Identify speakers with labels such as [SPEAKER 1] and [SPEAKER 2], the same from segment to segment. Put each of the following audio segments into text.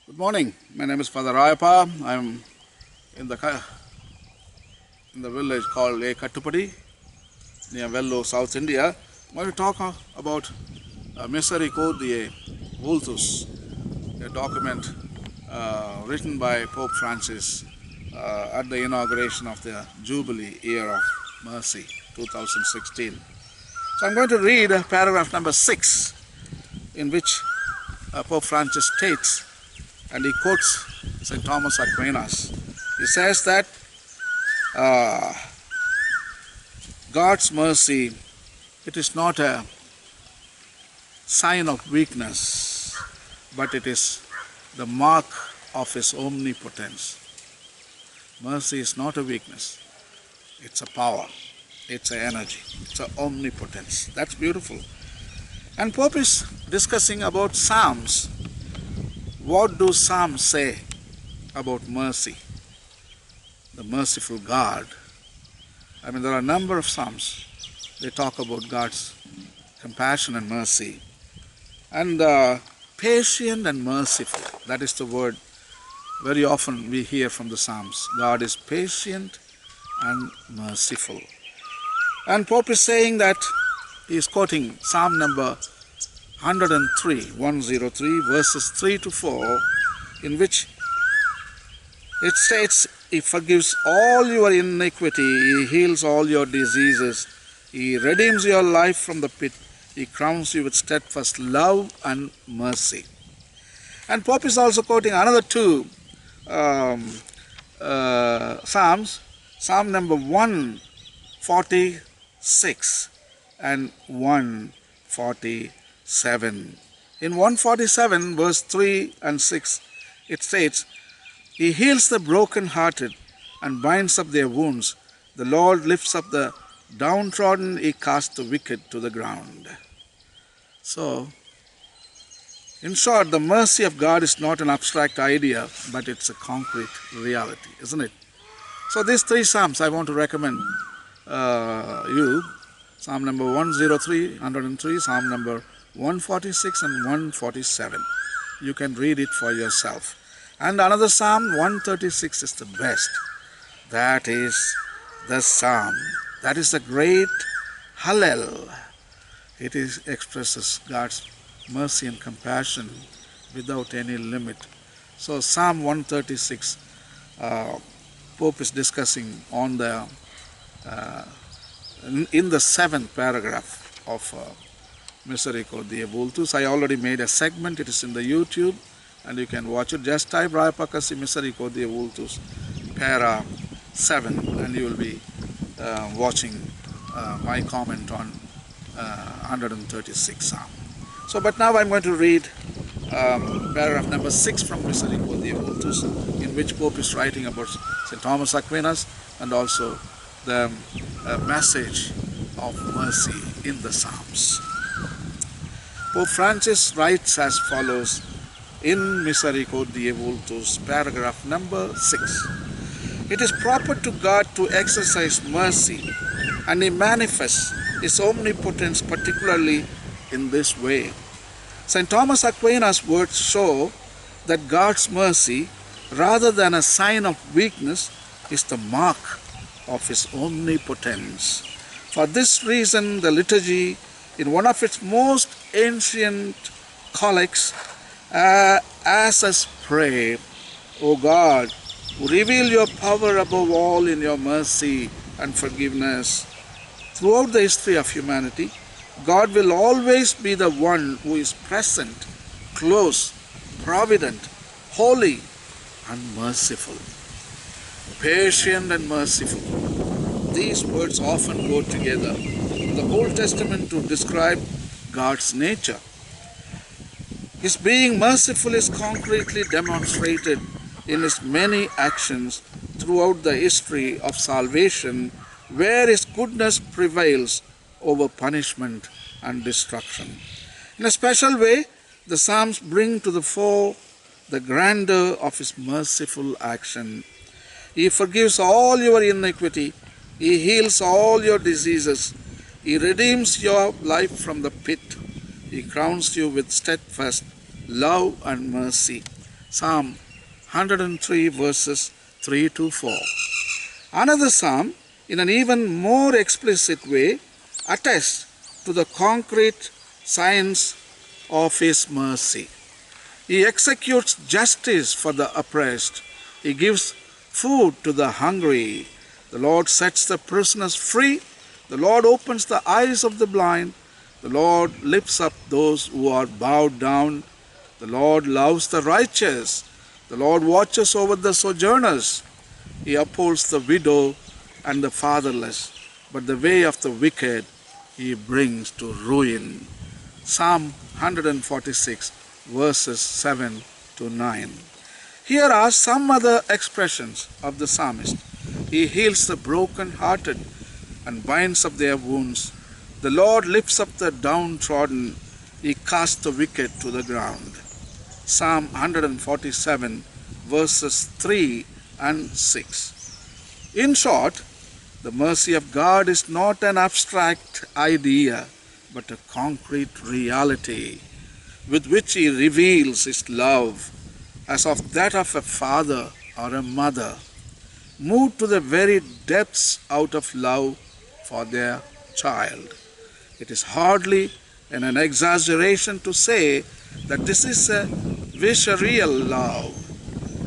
[SPEAKER 1] Good morning. My name is Father Rayappa. I'm in the village called Kattupadi near Vellore, South India. I'm going to talk about Misericordiae Vultus, a document written by Pope Francis at the inauguration of the Jubilee Year of Mercy 2016. So I'm going to read paragraph number 6, in which Pope Francis states, and he quotes St. Thomas Aquinas. He says that God's mercy, it is not a sign of weakness, but it is the mark of His omnipotence. Mercy is not a weakness, it's a power, it's an energy, it's an omnipotence. That's beautiful. And Pope is discussing about Psalms. What do Psalms say about mercy? The merciful God. I mean, there are a number of Psalms. They talk about God's compassion and mercy. And patient and merciful. That is the word very often we hear from the Psalms. God is patient and merciful. And Pope is saying that, he is quoting Psalm number 103, verses 3 to 4, in which it states, He forgives all your iniquity, He heals all your diseases, He redeems your life from the pit, He crowns you with steadfast love and mercy. And Pope is also quoting another two Psalms, Psalm number 146 and 147. In 147, verse 3 and 6, it states, He heals the brokenhearted and binds up their wounds. The Lord lifts up the downtrodden, He casts the wicked to the ground. So, in short, the mercy of God is not an abstract idea, but it's a concrete reality, isn't it? So these three Psalms I want to recommend you. Psalm number 103, Psalm number 146 and 147. You can read it for yourself. And another Psalm, 136, is the best. That is the Psalm. That is the great Hallel. It expresses God's mercy and compassion without any limit. So Psalm 136, Pope is discussing on the in the 7th paragraph of Misericordiae Vultus. I already made a segment. It is in the YouTube and you can watch it. Just type Rayappa Misericordiae Vultus para 7 and you will be watching my comment on 136 Psalm. So, but now I'm going to read paragraph number 6 from Misericordiae Vultus, in which Pope is writing about St. Thomas Aquinas and also the message of mercy in the Psalms. Pope Francis writes as follows in Misericordiae Vultus, paragraph number 6. It is proper to God to exercise mercy, and He manifests His omnipotence particularly in this way. St. Thomas Aquinas' words show that God's mercy, rather than a sign of weakness, is the mark of His omnipotence. For this reason, the liturgy, in one of its most ancient collects, asks us pray, O God, who reveal your power above all in your mercy and forgiveness. Throughout the history of humanity, God will always be the one who is present, close, provident, holy, and merciful. Patient and merciful. These words often go together in the Old Testament to describe God's nature. His being merciful is concretely demonstrated in His many actions throughout the history of salvation, where His goodness prevails over punishment and destruction. In a special way, the Psalms bring to the fore the grandeur of His merciful action. He forgives all your iniquity, He heals all your diseases, He redeems your life from the pit, He crowns you with steadfast love and mercy. Psalm 103 verses 3 to 4. Another psalm, in an even more explicit way, attests to the concrete signs of His mercy. He executes justice for the oppressed. He gives food to the hungry. The Lord sets the prisoners free. The Lord opens the eyes of the blind. The Lord lifts up those who are bowed down. The Lord loves the righteous. The Lord watches over the sojourners. He upholds the widow and the fatherless, but the way of the wicked He brings to ruin. Psalm 146 verses 7 to 9. Here are some other expressions of the psalmist. He heals the brokenhearted and binds up their wounds. The Lord lifts up the downtrodden. He casts the wicked to the ground. Psalm 147 verses 3 and 6. In short, the mercy of God is not an abstract idea, but a concrete reality with which He reveals His love as of that of a father or a mother, moved to the very depths out of love for their child. It is hardly an exaggeration to say that this is a visceral love.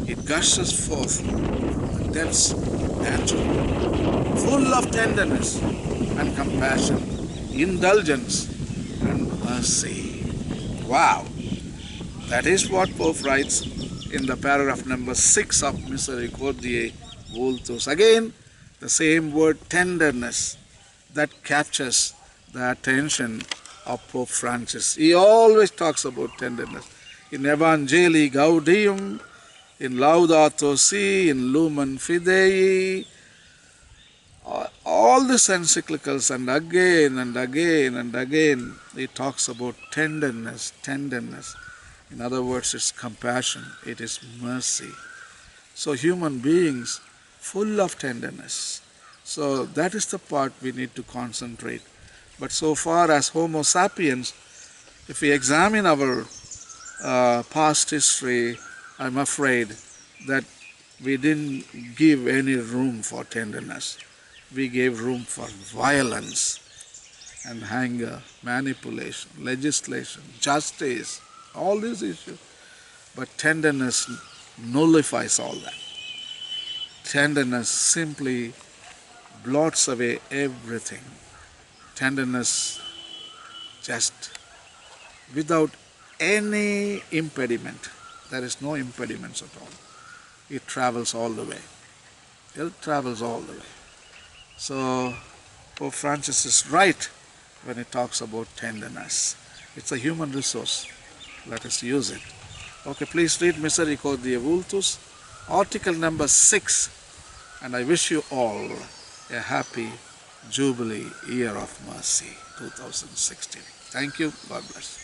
[SPEAKER 1] It gushes forth from the depths naturally, full of tenderness and compassion, indulgence and mercy. Wow! That is what Pope writes in the paragraph number 6 of Misericordiae Vultus. Again, the same word tenderness that captures the attention of Pope Francis. He always talks about tenderness. In Evangelii Gaudium, in Laudato Si, in Lumen Fidei, all these encyclicals, and again and again and again, he talks about tenderness, tenderness. In other words, it's compassion, it is mercy. So human beings, full of tenderness. So that is the part we need to concentrate. But so far as Homo sapiens, if we examine our past history, I'm afraid that we didn't give any room for tenderness. We gave room for violence and anger, manipulation, legislation, justice, all these issues. But tenderness nullifies all that. Tenderness simply blots away everything. Tenderness just without any impediment. There is no impediments at all. It travels all the way. It travels all the way. So Pope Francis is right when he talks about tenderness. It's a human resource. Let us use it. Okay, please read Misericordiae Vultus, article number 6, and I wish you all a happy Jubilee Year of Mercy 2016. Thank you. God bless.